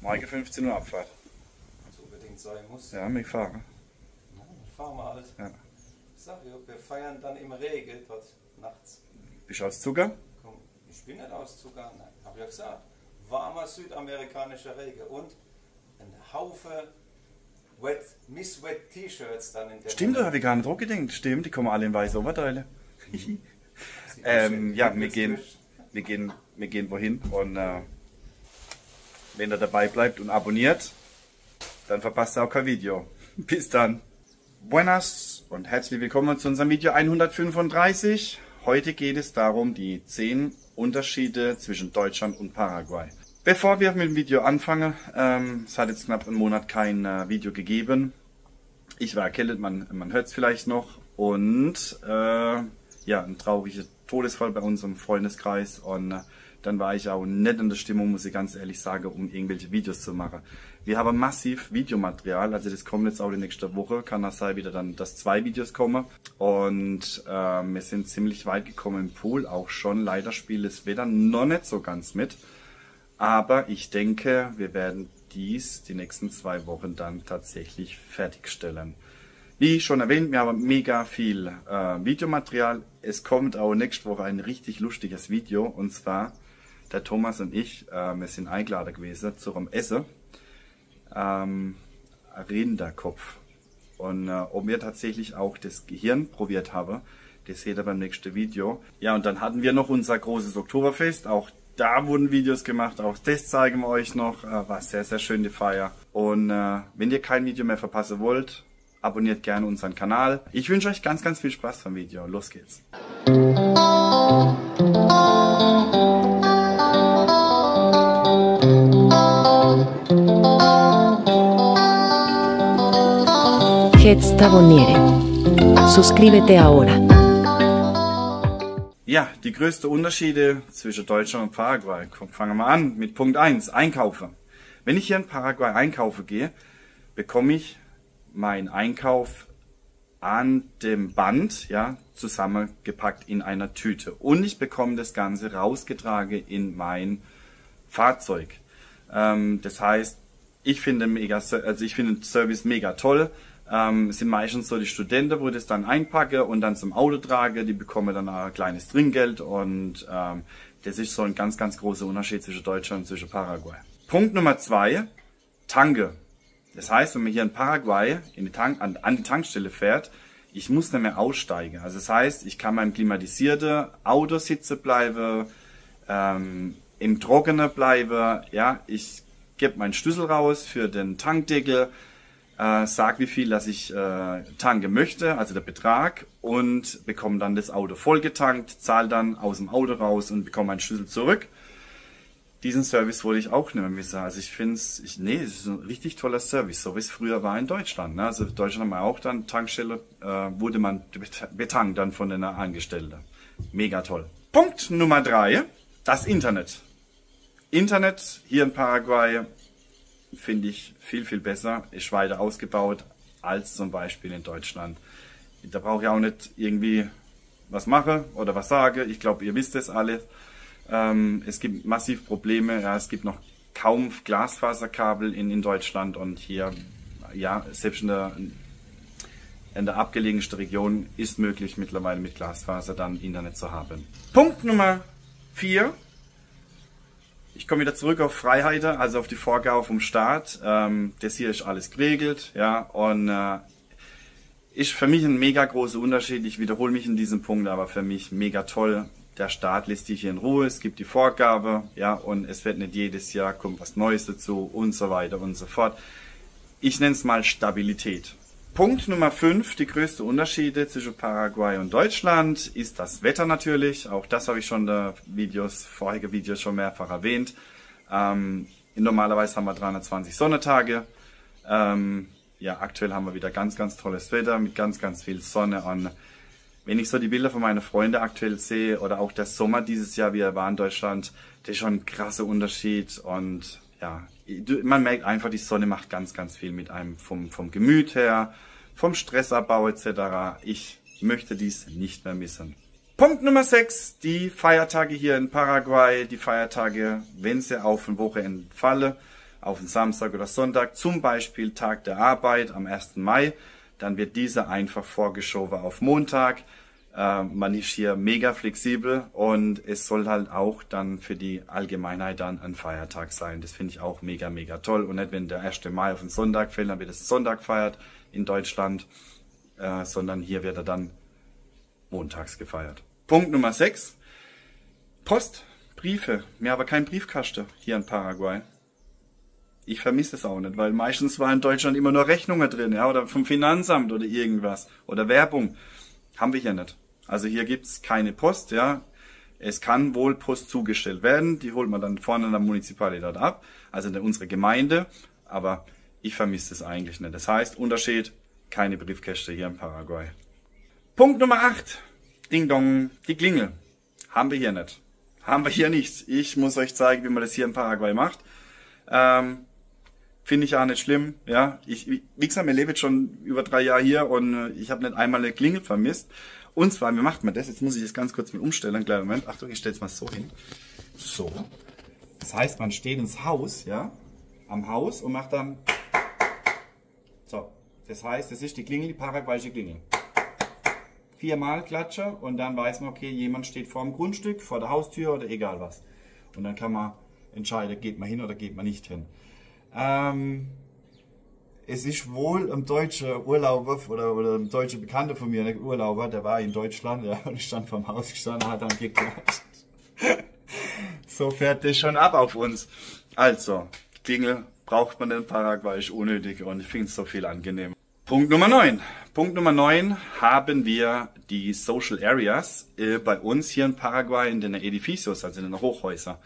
Morgen 15 Uhr Abfahrt. Was unbedingt sein muss. Ja, wir fahren. Na, dann fahren wir halt. Ja. Ich sag ja, wir feiern dann im Regen dort nachts. Bist du aus Zucker? Komm, ich bin nicht aus Zucker, nein, hab ja gesagt. Warmer südamerikanischer Regen und ein Haufen Miss Wet T-Shirts dann in der Stimmt, da habe ich gar nicht drauf gedacht. Stimmt, die kommen alle in weiße Oberteile. Ja, wir gehen wohin und wenn ihr dabei bleibt und abonniert, dann verpasst ihr auch kein Video. Bis dann. Buenas und herzlich willkommen zu unserem Video 135. Heute geht es darum, die 10 Unterschiede zwischen Deutschland und Paraguay. Bevor wir mit dem Video anfangen, es hat jetzt knapp einen Monat kein Video gegeben. Ich war erkältet, man hört es vielleicht noch. Und ja, ein trauriger Todesfall bei uns im Freundeskreis. Und dann war ich auch nicht in der Stimmung, muss ich ganz ehrlich sagen, um irgendwelche Videos zu machen. Wir haben massiv Videomaterial, also das kommt jetzt auch die nächste Woche, kann das sein wieder dann, dass 2 Videos kommen. Und wir sind ziemlich weit gekommen im Pool auch schon. Leider spielt das Wetter noch nicht so ganz mit. Aber ich denke, wir werden dies die nächsten 2 Wochen dann tatsächlich fertigstellen. Wie schon erwähnt, wir haben mega viel Videomaterial. Es kommt auch nächste Woche ein richtig lustiges Video. Und zwar, der Thomas und ich, wir sind eingeladen gewesen zum Essen. Rinderkopf. Und ob wir tatsächlich auch das Gehirn probiert haben, das seht ihr beim nächsten Video. Ja, und dann hatten wir noch unser großes Oktoberfest. Auch da wurden Videos gemacht, auch das zeigen wir euch noch. War sehr, sehr schön die Feier. Und wenn ihr kein Video mehr verpassen wollt, abonniert gerne unseren Kanal. Ich wünsche euch ganz, ganz viel Spaß beim Video. Los geht's. Gesta Abonniere. Suscríbete ahora. Ja, die größten Unterschiede zwischen Deutschland und Paraguay. Fangen wir an mit Punkt 1, Einkaufen. Wenn ich hier in Paraguay einkaufen gehe, bekomme ich meinen Einkauf an dem Band, ja, zusammengepackt in einer Tüte. Und ich bekomme das Ganze rausgetragen in mein Fahrzeug. Das heißt, ich finde den Service mega toll. Es sind meistens so die Studenten, wo ich das dann einpacke und dann zum Auto trage, die bekommen dann ein kleines Trinkgeld und das ist so ein ganz, ganz großer Unterschied zwischen Deutschland und zwischen Paraguay. Punkt Nummer 2, Tanke. Das heißt, wenn man hier in Paraguay an die Tankstelle fährt, ich muss nicht mehr aussteigen. Also das heißt, ich kann beim klimatisierten Auto sitzen bleiben, im Trockenen bleiben, ja, ich gebe meinen Schlüssel raus für den Tankdeckel, sag wie viel, dass ich tanken möchte, also der Betrag, und bekomme dann das Auto vollgetankt, zahle dann aus dem Auto raus und bekomme meinen Schlüssel zurück. Diesen Service wollte ich auch nicht mehr missen. Also ich finde es, es ist ein richtig toller Service, so wie es früher war in Deutschland. Ne? Also in Deutschland haben wir auch dann Tankstelle, wurde man betankt dann von den Angestellten. Mega toll. Punkt Nummer 3, das Internet. Internet hier in Paraguay finde ich viel, viel besser, ist weiter ausgebaut als zum Beispiel in Deutschland. Da brauche ich auch nicht irgendwie was mache oder was sage. Ich glaube, ihr wisst es alle. Es gibt massiv Probleme. Ja, es gibt noch kaum Glasfaserkabel in Deutschland und hier, ja, selbst in der abgelegensten Region ist möglich mittlerweile mit Glasfaser dann Internet zu haben. Punkt Nummer 4. Ich komme wieder zurück auf Freiheiten, also auf die Vorgabe vom Staat. Das hier ist alles geregelt, ja, und ist für mich ein mega großer Unterschied. Ich wiederhole mich in diesem Punkt, aber für mich mega toll. Der Staat lässt dich hier in Ruhe, es gibt die Vorgabe, ja, und es wird nicht jedes Jahr kommt was Neues dazu und so weiter und so fort. Ich nenne es mal Stabilität. Punkt Nummer 5, die größten Unterschiede zwischen Paraguay und Deutschland ist das Wetter natürlich. Auch das habe ich schon in vorherigen Videos schon mehrfach erwähnt. Normalerweise haben wir 320 Sonnentage. Ja, aktuell haben wir wieder ganz, ganz tolles Wetter mit ganz, ganz viel Sonne. Und wenn ich so die Bilder von meinen Freunden aktuell sehe oder auch der Sommer dieses Jahr, wie er war in Deutschland, das ist schon ein krasser Unterschied. Und ja, man merkt einfach, die Sonne macht ganz, ganz viel mit einem vom Gemüt her, vom Stressabbau etc. Ich möchte dies nicht mehr missen. Punkt Nummer 6, die Feiertage hier in Paraguay, die Feiertage, wenn sie auf ein Wochenende fallen. auf den Samstag oder Sonntag, zum Beispiel Tag der Arbeit am 1. Mai, dann wird dieser einfach vorgeschoben auf Montag. Man ist hier mega flexibel und es soll halt auch dann für die Allgemeinheit dann ein Feiertag sein. Das finde ich auch mega, mega toll. Und nicht, wenn der 1. Mai auf den Sonntag fällt, dann wird es Sonntag gefeiert in Deutschland, sondern hier wird er dann montags gefeiert. Punkt Nummer 6. Post, Briefe. Wir haben keinen Briefkasten hier in Paraguay. Ich vermisse es auch nicht, weil meistens war in Deutschland immer nur Rechnungen drin, ja, oder vom Finanzamt oder irgendwas. Oder Werbung. Haben wir hier nicht. Also hier gibt's keine Post, ja. Es kann wohl Post zugestellt werden, die holt man dann vorne in der Municipalität ab, also in unserer Gemeinde, aber ich vermisse es eigentlich nicht. Das heißt, Unterschied, keine Briefkäste hier in Paraguay. Punkt Nummer 8. Ding Dong, die Klingel. Haben wir hier nicht. Haben wir hier nicht. Ich muss euch zeigen, wie man das hier in Paraguay macht. Finde ich auch nicht schlimm, ja. Wie gesagt, wir leben jetzt schon über 3 Jahre hier und ich habe nicht einmal eine Klingel vermisst. Und zwar, wie macht man das? Jetzt muss ich das ganz kurz mit umstellen, einen kleinen Moment. Achtung, ich stelle es mal so hin. So. Das heißt, man steht ins Haus, ja, am Haus und macht dann so. Das heißt, das ist die Klingel, die paraguayische Klingel. 4-mal Klatsche und dann weiß man, okay, jemand steht vor dem Grundstück, vor der Haustür oder egal was. Und dann kann man entscheiden, geht man hin oder geht man nicht hin. Es ist wohl ein deutscher Urlauber oder ein deutscher Bekannter von mir, ein Urlauber, der war in Deutschland, ja, und stand vorm Haus gestanden, hat dann geklatscht. So fährt das schon ab auf uns. Also, Klingel braucht man in Paraguay, ist unnötig und ich finde es so viel angenehmer. Punkt Nummer 9. Punkt Nummer 9 haben wir die Social Areas bei uns hier in Paraguay in den Edificios, also in den Hochhäusern.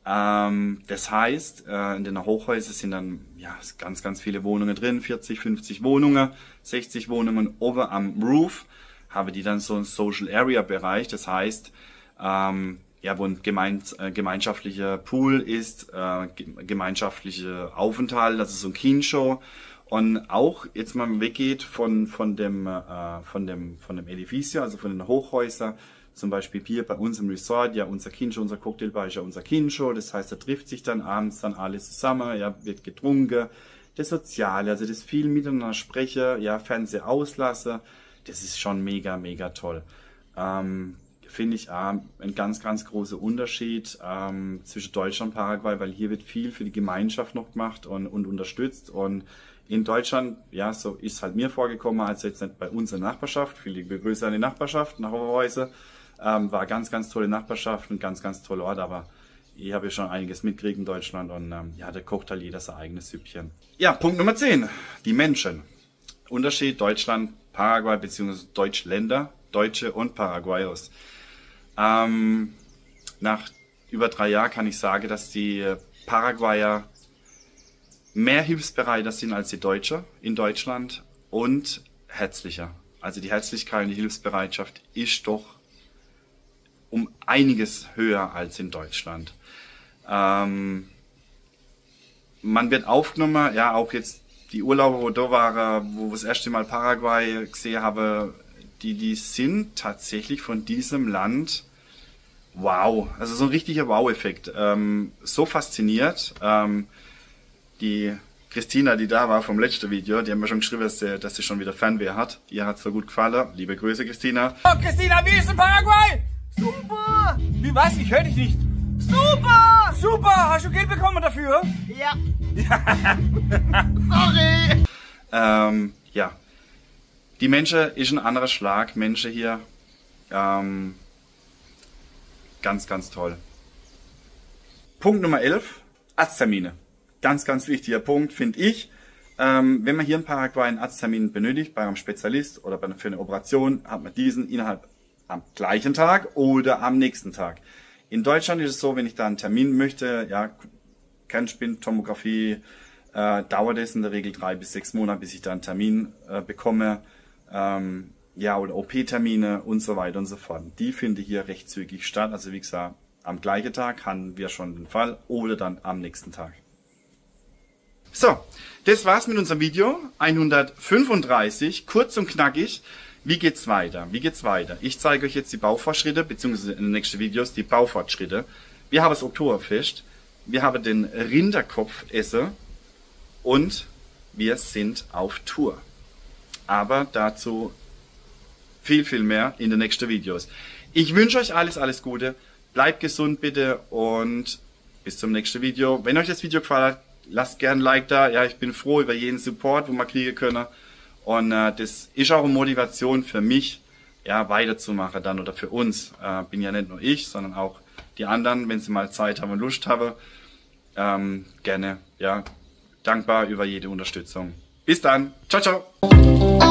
Das heißt, in den Hochhäusern sind dann ja ganz, ganz viele Wohnungen drin, 40, 50 Wohnungen, 60 Wohnungen. Oben am Roof haben die dann so einen Social Area Bereich, das heißt, ja, wo ein gemeinschaftlicher Pool ist, gemeinschaftliche Aufenthalt, das ist so ein Kinshow. Und auch jetzt mal weggeht von dem Edificio, also von den Hochhäusern, zum Beispiel hier bei uns im Resort, ja, unser Kinshow, unser Cocktailbar ist ja unser Kinshow, das heißt, da trifft sich dann abends dann alles zusammen, ja, wird getrunken, das Soziale, also das viel miteinander sprechen, ja, Fernseher auslassen, das ist schon mega, mega toll. Finde ich ein ganz, ganz großer Unterschied zwischen Deutschland und Paraguay, weil hier wird viel für die Gemeinschaft noch gemacht und unterstützt und in Deutschland, ja, so ist halt mir vorgekommen, also jetzt nicht bei uns in der Nachbarschaft, viele Grüße an die Nachbarschaft, nach Hochhäuser, war ganz, ganz tolle Nachbarschaft, ein ganz, ganz toller Ort, aber ich habe ja schon einiges mitgekriegt in Deutschland und ja, da kocht halt jeder sein eigenes Süppchen. Ja, Punkt Nummer 10, die Menschen. Unterschied Deutschland, Paraguay bzw. Deutschländer, Deutsche und Paraguayos. Nach über 3 Jahren kann ich sagen, dass die Paraguayer mehr hilfsbereiter sind als die Deutschen in Deutschland und herzlicher. Also die Herzlichkeit und die Hilfsbereitschaft ist doch um einiges höher als in Deutschland. Man wird aufgenommen, ja, auch jetzt die Urlauber, wo da waren, wo wir das erste Mal Paraguay gesehen haben, die sind tatsächlich von diesem Land wow, also so ein richtiger Wow-Effekt. So fasziniert. Die Christina, die da war vom letzten Video, die haben mir schon geschrieben, dass sie schon wieder Fernweh hat. Ihr hat es so gut gefallen. Liebe Grüße, Christina. Oh, Christina, wie ist in Paraguay? Super! Wie was? Ich höre dich nicht. Super! Super! Hast du Geld bekommen dafür? Ja. Sorry! Ja. Die Menschen ist ein anderer Schlag. Menschen hier. Ganz, ganz toll. Punkt Nummer 11. Arzttermine. Ganz, ganz wichtiger Punkt, finde ich. Wenn man hier in Paraguay einen Arzttermin benötigt, bei einem Spezialist oder für eine Operation, hat man diesen innerhalb am gleichen Tag oder am nächsten Tag. In Deutschland ist es so, wenn ich da einen Termin möchte, ja, Kernspintomographie, dauert es in der Regel 3 bis 6 Monate, bis ich da einen Termin bekomme. Ja, oder OP-Termine und so weiter und so fort. Die finden hier recht zügig statt. Also wie gesagt, am gleichen Tag haben wir schon den Fall oder dann am nächsten Tag. So, das war's mit unserem Video 135, kurz und knackig. Wie geht's weiter? Wie geht's weiter? Ich zeige euch jetzt die Baufortschritte, beziehungsweise in den nächsten Videos die Baufortschritte. Wir haben das Oktoberfest. wir haben den Rinderkopf essen und wir sind auf Tour. Aber dazu viel, viel mehr in den nächsten Videos. Ich wünsche euch alles Gute. Bleibt gesund bitte und bis zum nächsten Video. Wenn euch das Video gefallen hat, lasst gerne ein Like da. Ja, ich bin froh über jeden Support, wo wir kriegen können. Und das ist auch eine Motivation für mich, ja, weiterzumachen dann oder für uns. Bin ja nicht nur ich, sondern auch die anderen, wenn sie mal Zeit haben und Lust haben. Gerne, ja, dankbar über jede Unterstützung. Bis dann. Ciao, ciao.